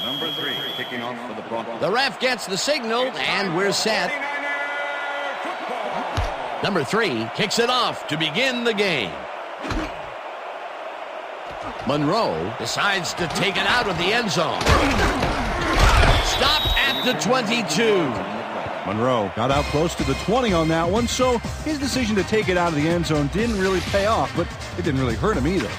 Number 3, kicking off for the Broncos. The ref gets the signal, and we're set. Number 3 kicks it off to begin the game. Monroe decides to take it out of the end zone. Stopped at the 22. Monroe got out close to the 20 on that one, so his decision to take it out of the end zone didn't really pay off, but it didn't really hurt him either.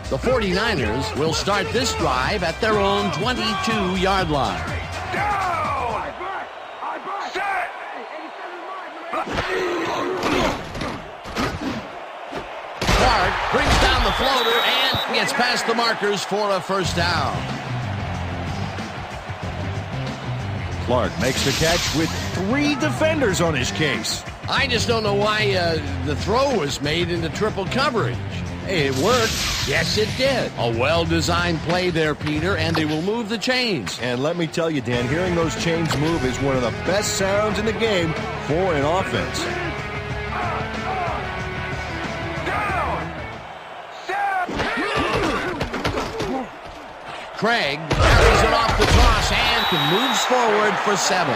The 49ers will start this drive at their own 22-yard line. Down! Set! Clark brings down the floater and gets past the markers for a first down. Clark makes the catch with 3 defenders on his case. I just don't know why the throw was made into triple coverage. Hey, it worked. Yes, it did. A well-designed play there, Peter, and they will move the chains. And let me tell you, Dan, hearing those chains move is one of the best sounds in the game for an offense. Craig carries it off the toss and moves forward for 7.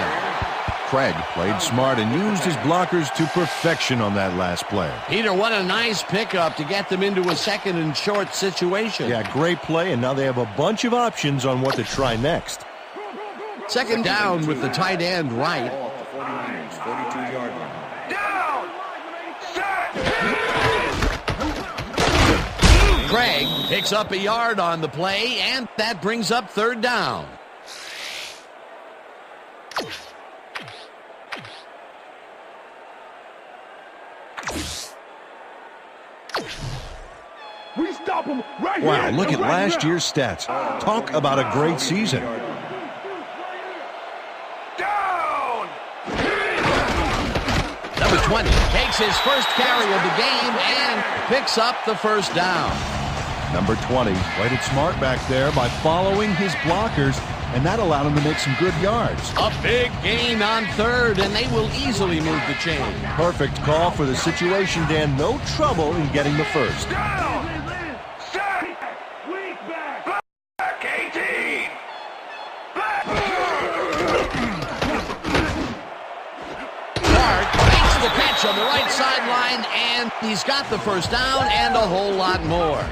Craig played smart and used his blockers to perfection on that last play. Peter, what a nice pickup to get them into a second and short situation. Yeah, great play, and now they have a bunch of options on what to try next. Second down with the tight end right. Ball at the 49ers, 42-yard line. Down! Set! Craig picks up a yard on the play, and that brings up third down. We stop him right Wow, here. look at Right last here. year's stats. Talk about a great season. Down! Number 20 takes his first carry of the game and picks up the first down. Number 20 played it smart back there by following his blockers, and that allowed him to make some good yards. A big gain on third, and they will easily move the chain. Perfect call for the situation, Dan. No trouble in getting the first. Down! Set! Weak back! Back 18! Back! Clark makes the catch on the right sideline, and he's got the first down and a whole lot more.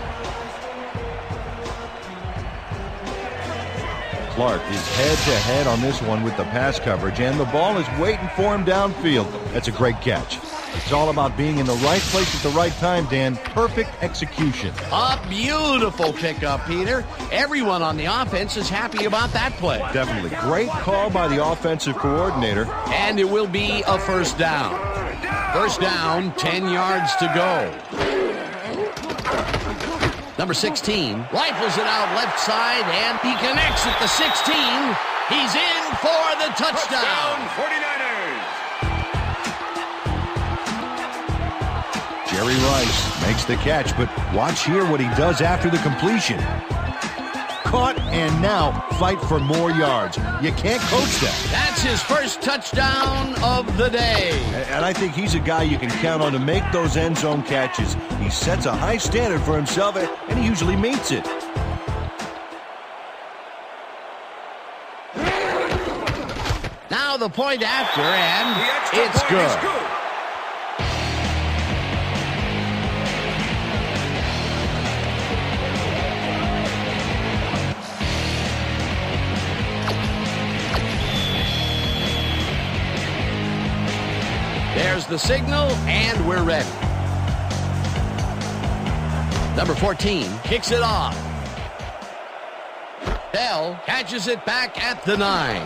Clark is head-to-head on this one with the pass coverage, and the ball is waiting for him downfield. That's a great catch. It's all about being in the right place at the right time, Dan. Perfect execution. A beautiful pickup, Peter. Everyone on the offense is happy about that play. Definitely. Great call by the offensive coordinator. And it will be a first down. First down, 10 yards to go. Number 16 rifles it out left side, and he connects at the 16. He's in for the touchdown. 49ers! Jerry Rice makes the catch, but watch here what he does after the completion. Caught, and now fight for more yards. You can't coach that. That's his first touchdown of the day. And I think he's a guy you can count on to make those end zone catches. He sets a high standard for himself, and he usually meets it. Now the point after, and it's good. There's the signal, and we're ready. Number 14 kicks it off. Bell catches it back at the 9.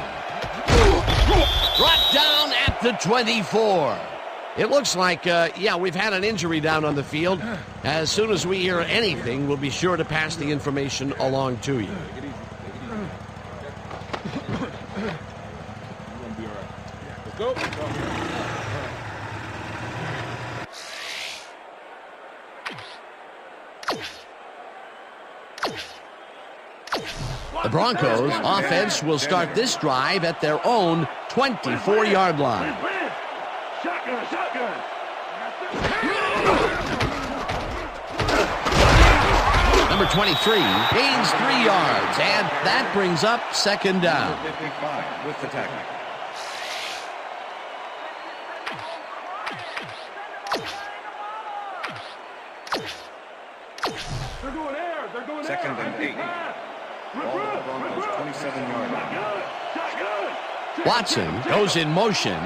Brought down at the 24. It looks like, we've had an injury down on the field. As soon as we hear anything, we'll be sure to pass the information along to you. Let's go. The Broncos offense will start this drive at their own 24-yard line. Shotgun, shotgun. Number 23 gains 3 yards, and that brings up second down. 55 with the tackle. They're going air. They're going Second air. and 8. Ball at the Broncos 27-yard line. Shotgun. Shotgun. Watson goes in motion.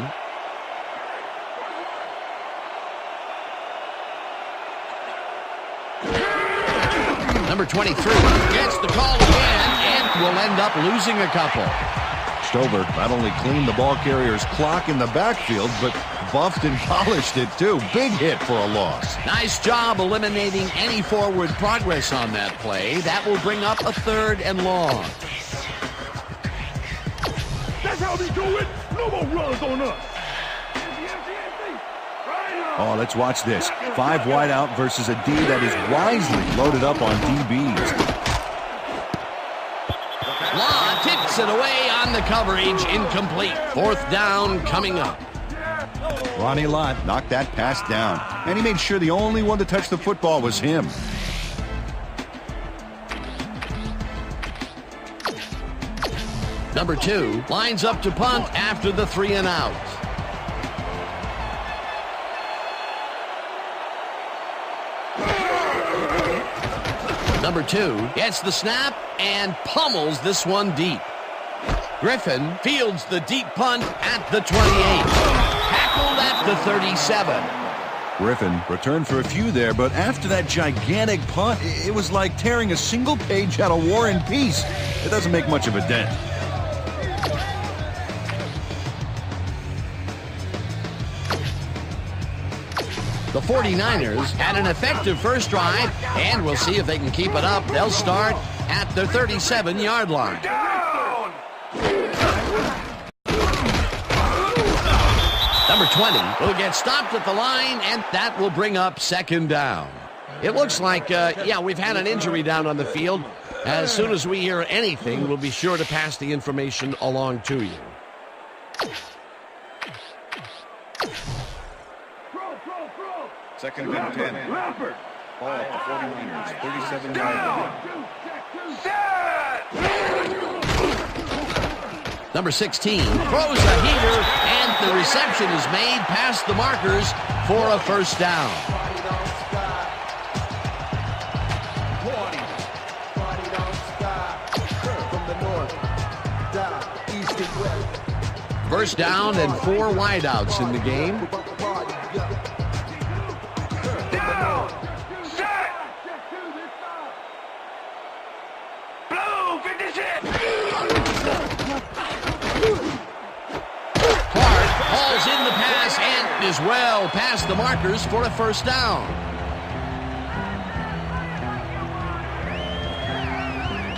Number 23 gets the call again and will end up losing a couple. Stover not only cleaned the ball carrier's clock in the backfield, but buffed and polished it too. Big hit for a loss. Nice job eliminating any forward progress on that play. That will bring up a 3rd and long. That's how we do it. No more runs on us. Oh, let's watch this. 5 wide out versus a D that is wisely loaded up on DBs. Law tips it away on the coverage. Incomplete. 4th down coming up. Ronnie Lott knocked that pass down, and he made sure the only one to touch the football was him. Number 2 lines up to punt after the 3 and out. Number 2 gets the snap and pummels this one deep. Griffin fields the deep punt at the 28. Tackled at the 37. Griffin returned for a few there, but after that gigantic punt, it was like tearing a single page out of War and Peace. It doesn't make much of a dent. The 49ers had an effective first drive, and we'll see if they can keep it up. They'll start at the 37-yard line. Down. Number 20 will get stopped at the line, and that will bring up second down. It looks like, we've had an injury down on the field. As soon as we hear anything, we'll be sure to pass the information along to you. Second and 10. Lampert. Ball at the 49ers 37-yard line. Number 16 throws a heater, and the reception is made past the markers for a first down. First down and 4 wideouts in the game. Down. Set. Blue 56. Clark hauls in the pass and is well past the markers for a first down.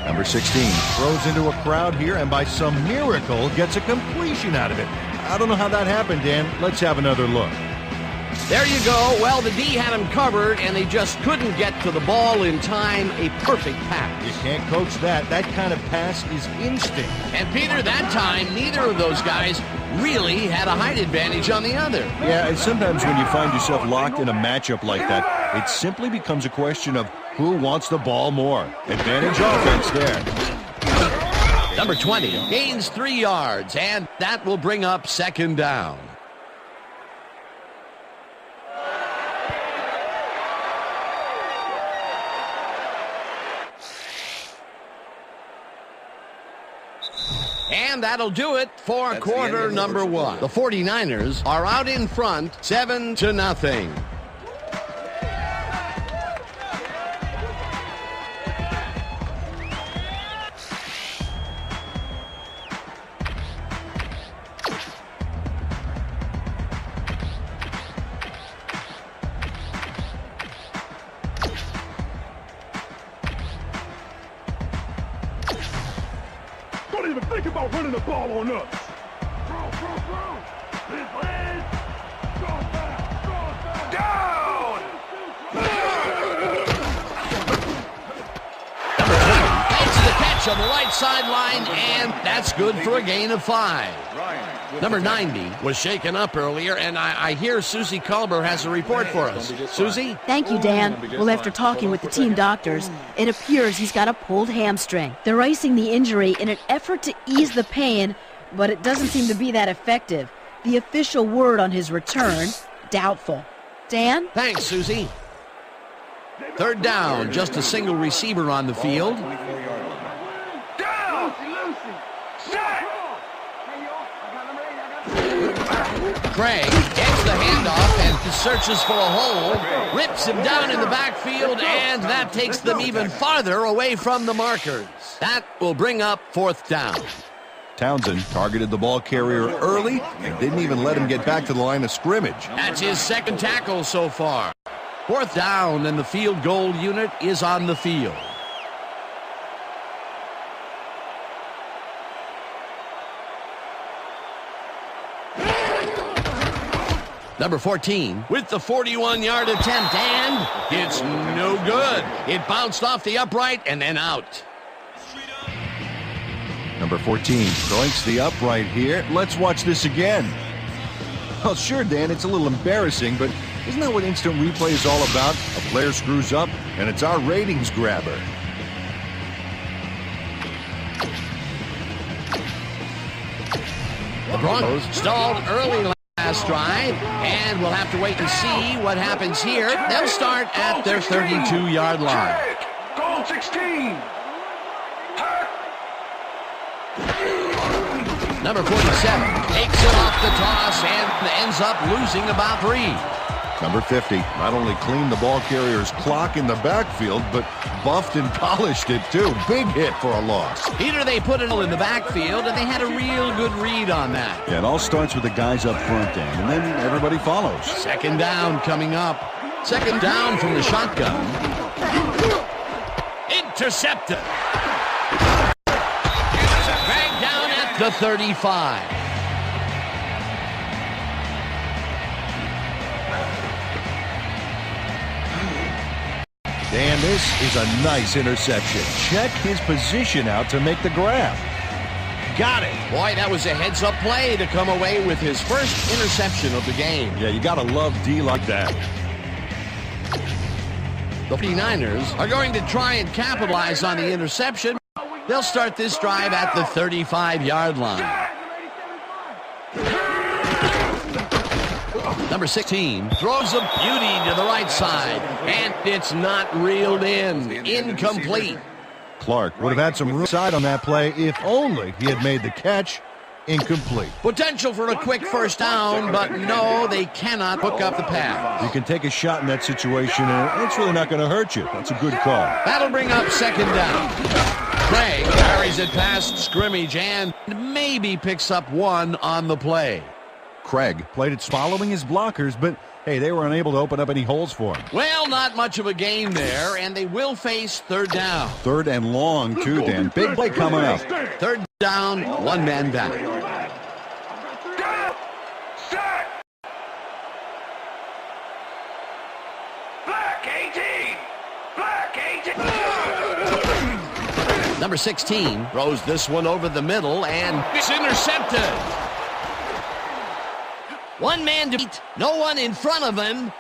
Number 16 throws into a crowd here and by some miracle gets a completion out of it. I don't know how that happened, Dan. Let's have another look. There you go. Well, the D had him covered, and they just couldn't get to the ball in time. A perfect pass. You can't coach that. That kind of pass is instinct. And, Peter, that time, neither of those guys really had a height advantage on the other. Yeah, and sometimes when you find yourself locked in a matchup like that, it simply becomes a question of who wants the ball more. Advantage offense there. Number 20 gains 3 yards, and that will bring up second down. And that'll do it for quarter number 1. The 49ers are out in front, 7-0. Don't even think about running the ball on us. Throw. His legs. Go back. Down. Makes the catch on the right sideline, and that's good for a gain of 5. Ryan. Number 90 was shaken up earlier, and I hear Susie Culber has a report for us. Susie? Thank you, Dan. Well, after talking with the team doctors, it appears he's got a pulled hamstring. They're icing the injury in an effort to ease the pain, but it doesn't seem to be that effective. The official word on his return, doubtful. Dan? Thanks, Susie. Third down, just a single receiver on the field. Down! Set! Craig gets the handoff and searches for a hole, rips him down in the backfield, and that takes them even farther away from the markers. That will bring up fourth down. Townsend targeted the ball carrier early and didn't even let him get back to the line of scrimmage. That's his second tackle so far. Fourth down, and the field goal unit is on the field. Number 14 with the 41-yard attempt, and it's no good. It bounced off the upright and then out. Number 14 joints the upright here. Let's watch this again. Well, sure, Dan, it's a little embarrassing, but isn't that what instant replay is all about? A player screws up, and it's our ratings grabber. The Broncos stalled early last drive, and we'll have to wait and see what happens here. They'll start at their 32-yard line. Goal 16. Number 47 takes it off the toss and ends up losing about 3. Number 50 not only cleaned the ball carrier's clock in the backfield, but buffed and polished it too. Big hit for a loss. Peter, they put it in the backfield, and they had a real good read on that. Yeah, it all starts with the guys up front, Dan, and then everybody follows. Second down coming up. Second down from the shotgun. Intercepted. Dragged down at the 35. Dan, this is a nice interception. Check his position out to make the grab. Got it. Boy, that was a heads-up play to come away with his first interception of the game. Yeah, you got to love D like that. The 49ers are going to try and capitalize on the interception. They'll start this drive at the 35-yard line. Number 16 throws a beauty to the right side, and it's not reeled in. Incomplete. Clark would have had some room side on that play if only he had made the catch. Incomplete. Potential for a quick first down, but no, they cannot hook up the pass. You can take a shot in that situation, and it's really not going to hurt you. That's a good call. That'll bring up second down. Craig carries it past scrimmage and maybe picks up one on the play. Craig played it following his blockers, but hey, they were unable to open up any holes for him. Well, not much of a gain there, and they will face third down. Third and long, too, Dan. Big play coming up. Third down, one man down. Set. Black 18. Black 18. Number 16 throws this one over the middle, and it's intercepted. One man to beat, no one in front of him.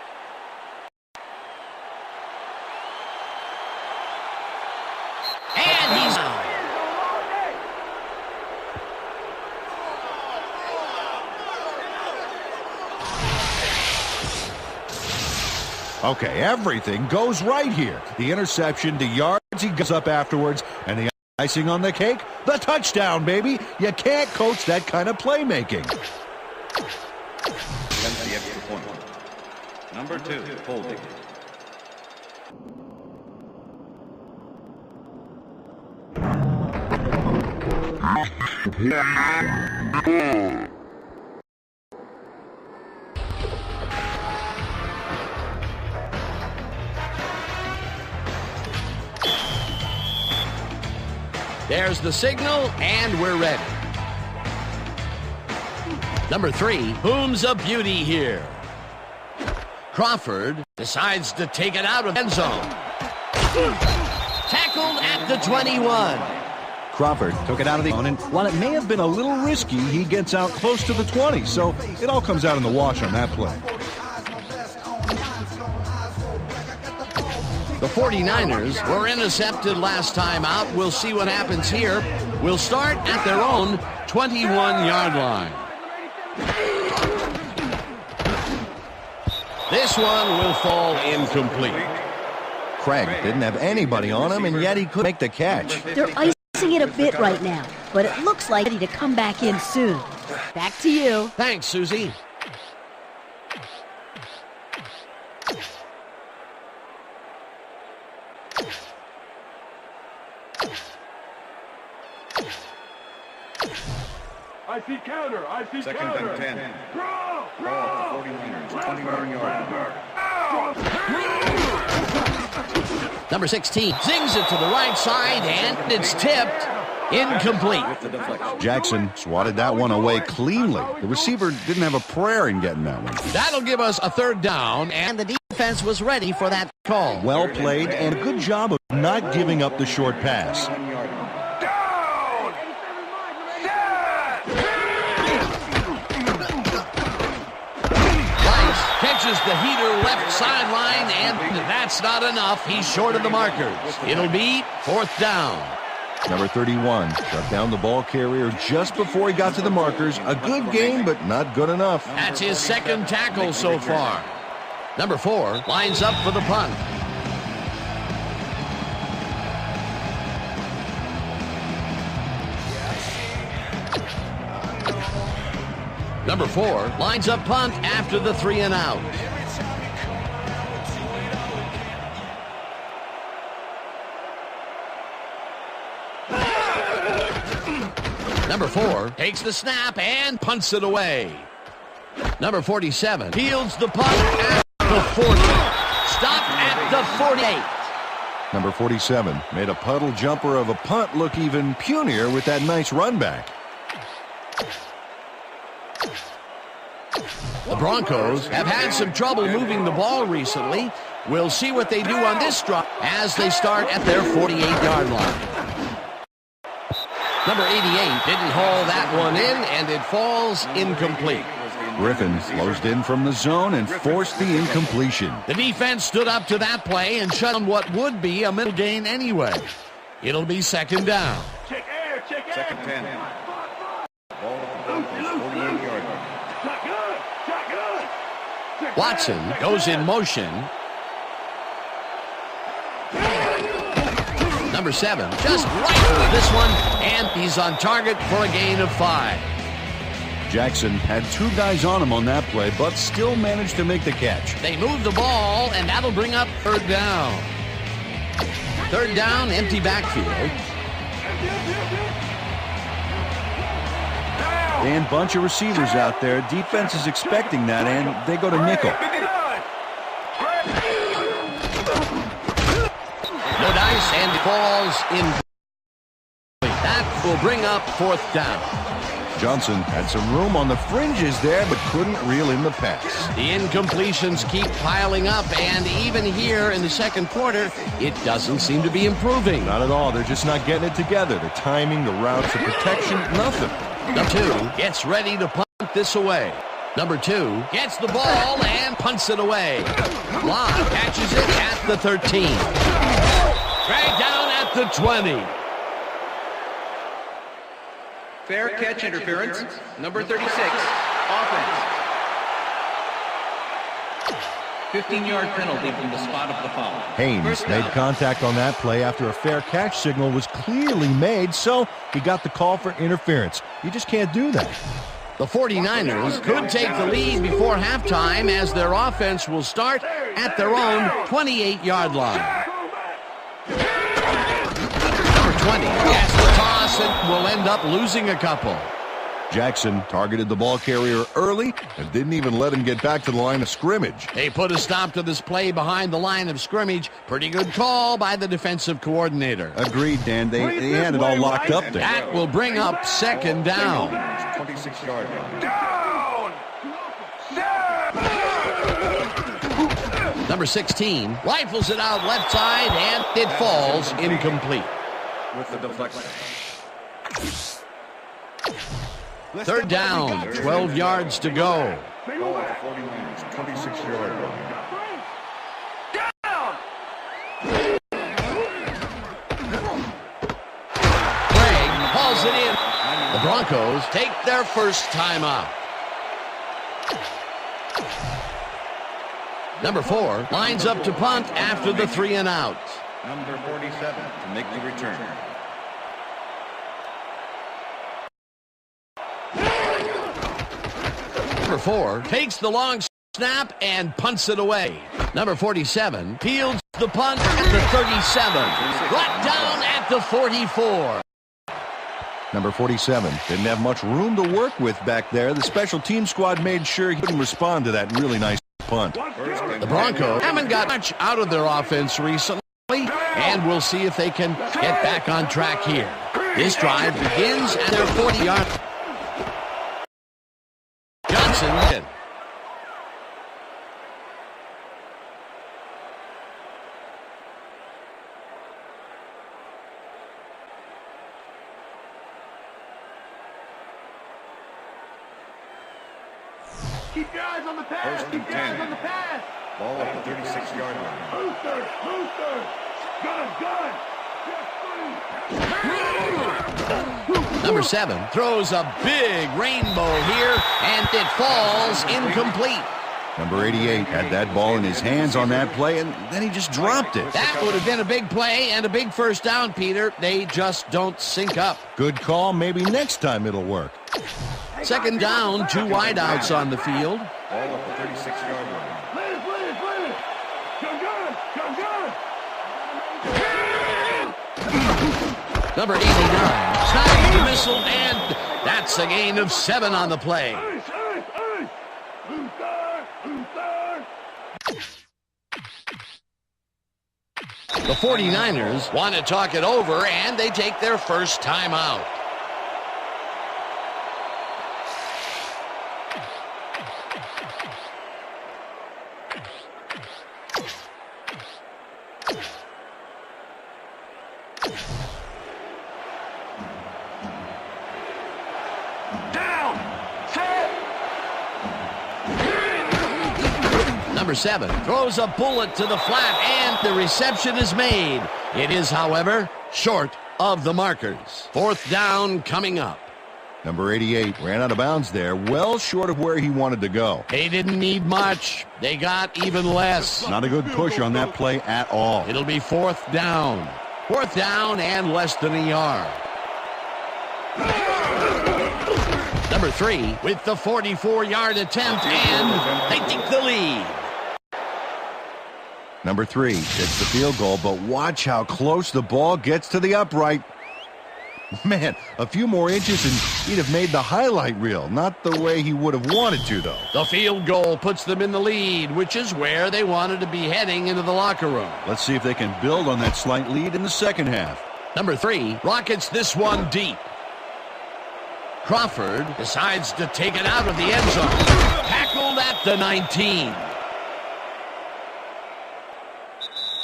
And he's out. Okay, everything goes right here. The interception, the yards he goes up afterwards, and the icing on the cake, the touchdown, baby. You can't coach that kind of playmaking. The extra point. Number 2, holding. There's the signal, and we're ready. Number 3, whom's a beauty here? Crawford decides to take it out of the end zone. Tackled at the 21. Crawford took it out of the zone, and while it may have been a little risky, he gets out close to the 20, so it all comes out in the wash on that play. The 49ers were intercepted last time out. We'll see what happens here. We'll start at their own 21-yard line. This one will fall incomplete. Craig didn't have anybody on him, and yet he could make the catch. They're icing it a bit right now, but it looks like ready to come back in soon. Back to you. Thanks, Susie. I see counter. I see Second counter. and 10. Throw. Ball 49ers, 21-yard line. Number 16 zings it to the right side, and it's tipped. Incomplete. With the deflection. Jackson swatted that one away cleanly. The receiver didn't have a prayer in getting that one. That'll give us a third down, and the defense was ready for that call. Well played, and a good job of not giving up the short pass. 1-yard line. Catches the heater left sideline, and that's not enough. He's short of the markers. It'll be fourth down. Number 31 shut down the ball carrier just before he got to the markers. A good game, but not good enough. That's his second tackle so far. Number 4 lines up for the punt. Number 4 lines up punt after the 3 and out. Number 4 takes the snap and punts it away. Number 47 fields the punt at the 40. Stop at the 48. Number 47 made a puddle jumper of a punt look even punier with that nice run back. The Broncos have had some trouble moving the ball recently. We'll see what they do on this drive as they start at their 48-yard line. Number 88 didn't haul that one in, and it falls incomplete. Griffin closed in from the zone and forced the incompletion. The defense stood up to that play and shut down what would be a middle gain anyway. It'll be second down. Check air. Check air. Second 10. Ball at the Broncos, 48-yard line. Shotgun. Watson goes in motion. Number 7 just rifles this one, and he's on target for a gain of 5. Jackson had 2 guys on him on that play, but still managed to make the catch. They move the ball, and that'll bring up third down. Third down, empty backfield. And bunch of receivers out there. Defense is expecting that, and they go to nickel. No dice, and it falls in. That will bring up fourth down. Johnson had some room on the fringes there, but couldn't reel in the pass. The incompletions keep piling up, and even here in the second quarter, it doesn't seem to be improving. Not at all. They're just not getting it together. The timing, the routes, the protection, nothing. Number 2 gets ready to punt this away. Number 2 gets the ball and punts it away. Lott catches it at the 13. Dragged down at the 20. Fair catch interference, number 36, offense. 15-yard penalty from the spot of the foul. Haynes made contact on that play after a fair catch signal was clearly made, so he got the call for interference. You just can't do that. The 49ers could take the lead before halftime as their offense will start at their own 28-yard line. Number 20 gets the toss and will end up losing a couple. Jackson targeted the ball carrier early and didn't even let him get back to the line of scrimmage. They put a stop to this play behind the line of scrimmage. Pretty good call by the defensive coordinator. Agreed, Dan. They had it all locked up there. That will bring up second down. 26-yard line. Number 16 rifles it out left side, and it falls incomplete. With the deflection. Third down, 12 yards to go. Ball at the 49ers, 26-yard line. Craig hauls it in. The Broncos take their first timeout. Number 4 lines up to punt after the 3 and out. Number 47 to make the return. Number 4 takes the long snap and punts it away. Number 47 fields the punt at the 37. Brought down at the 44. Number 47 didn't have much room to work with back there. The special team squad made sure he couldn't respond to that really nice punt. The Broncos haven't got much out of their offense recently, and we'll see if they can get back on track here. This drive begins at their 40-yard. Johnson in. Keep your eyes on the pass. First and Keep your eyes 10. on the pass. Ball at the 36-yard line. Booster. Gun. Number 7 throws a big rainbow here, and it falls incomplete. Number 88 had that ball in his hands on that play, and then he just dropped it. That would have been a big play and a big first down, Peter. They just don't sync up. Good call. Maybe next time it'll work. Second down, 2 wideouts on the field. Ball at the 36-yard line. Please. Gun. Number 89 snags the missile, and that's a gain of 7 on the play. The 49ers want to talk it over, and they take their first timeout. Number 7 throws a bullet to the flat, and the reception is made. It is, however, short of the markers. Fourth down coming up. Number 88 ran out of bounds there, well short of where he wanted to go. They didn't need much. They got even less. Not a good push on that play at all. It'll be fourth down. Fourth down and less than a yard. Number 3 with the 44-yard attempt, and they take the lead. Number 3 gets the field goal, but watch how close the ball gets to the upright. Man, a few more inches and he'd have made the highlight reel. Not the way he would have wanted to, though. The field goal puts them in the lead, which is where they wanted to be heading into the locker room. Let's see if they can build on that slight lead in the second half. Number 3 rockets this one deep. Crawford decides to take it out of the end zone. Tackled at the 19.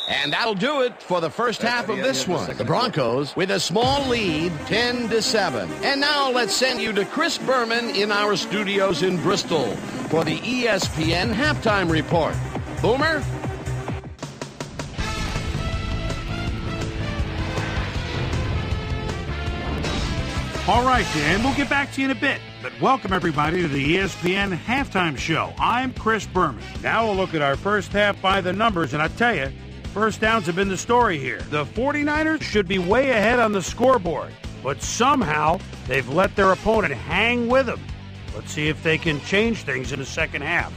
And that'll do it for the first half of this one. The Broncos with a small lead, 10-7. And now let's send you to Chris Berman in our studios in Bristol for the ESPN Halftime Report. Boomer? All right, Dan, we'll get back to you in a bit. But welcome, everybody, to the ESPN Halftime Show. I'm Chris Berman. Now we'll look at our first half by the numbers, and I tell you, first downs have been the story here. The 49ers should be way ahead on the scoreboard, but somehow they've let their opponent hang with them. Let's see if they can change things in the second half.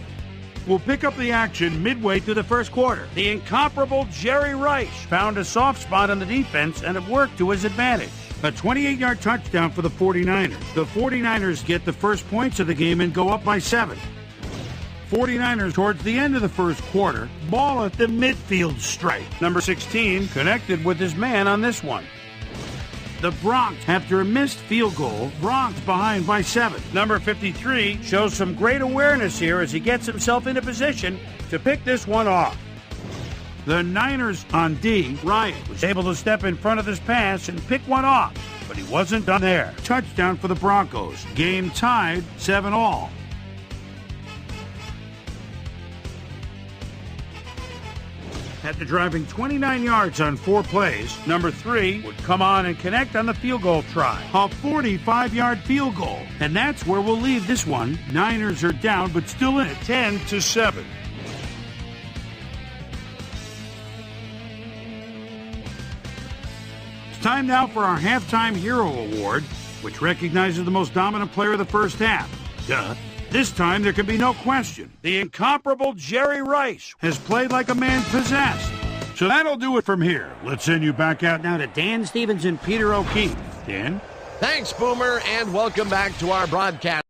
We'll pick up the action midway through the first quarter. The incomparable Jerry Rice found a soft spot on the defense, and it worked to his advantage. A 28-yard touchdown for the 49ers. The 49ers get the first points of the game and go up by 7. 49ers towards the end of the first quarter, ball at the midfield stripe. Number 16 connected with his man on this one. The Broncos, after a missed field goal, Broncos behind by 7. Number 53 shows some great awareness here as he gets himself into position to pick this one off. The Niners on D, Ryan, was able to step in front of this pass and pick one off, but he wasn't done there. Touchdown for the Broncos. Game tied 7-all. After driving 29 yards on 4 plays, number 3 would come on and connect on the field goal try. A 45-yard field goal. And that's where we'll leave this one. Niners are down, but still in it, 10-7. It's time now for our Halftime Hero Award, which recognizes the most dominant player of the first half. Duh. This time, there can be no question. The incomparable Jerry Rice has played like a man possessed. So that'll do it from here. Let's send you back out now to Dan Stevens and Peter O'Keefe. Dan? Thanks, Boomer, and welcome back to our broadcast.